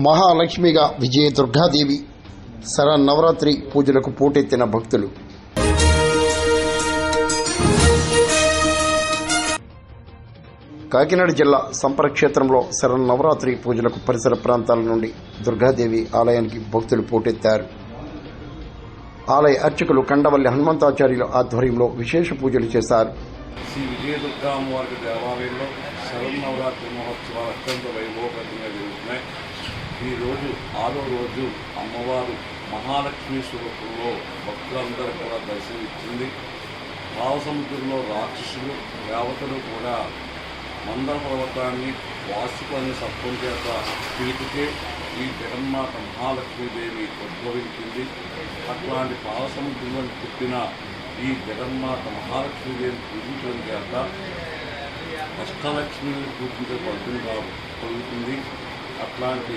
మహాలక్ష్మిగా విజయ దుర్గాదేవి శరన్నవరాత్రి పూజలకు పోటెత్తిన భక్తులు. కాకినాడ జిల్లా సంపరక్షేత్రంలో శరన్నవరాత్రి పూజలకు పరిసర ప్రాంతాల నుండి దుర్గాదేవి ఆలయానికి భక్తులు పోటెత్తారు. ఆలయ అర్చకులు కండవల్లి హనుమంతాచార్యుల ఆధ్వర్యంలో విశేష పూజలు చేశారు. శ్రీ విజయదుర్గా అమ్మవారి దేవాలయంలో శరన్నవరాత్రి మహోత్సవాలు అత్యంత వైభవపేతంగా జరుగుతున్నాయి. ఈరోజు 6వ రోజు అమ్మవారు మహాలక్ష్మి స్వరూపంలో భక్తులందరూ కూడా దర్శనమిచ్చింది. భావసముద్రంలో రాక్షసులు దేవతలు కూడా మందర పర్వతాన్ని వాసుకొని సత్వం చేత పిలిపితే ఈ జగన్మాత మహాలక్ష్మీదేవి ఉద్భవించింది. అట్లాంటి భావసముద్రంలో పుట్టిన ఈ జగన్మాత మహాలక్ష్మీదేవిని పూజించడం చేత అష్టలక్ష్మిని పూజించే ఫలితం కలుగుతుంది. అట్లాంటి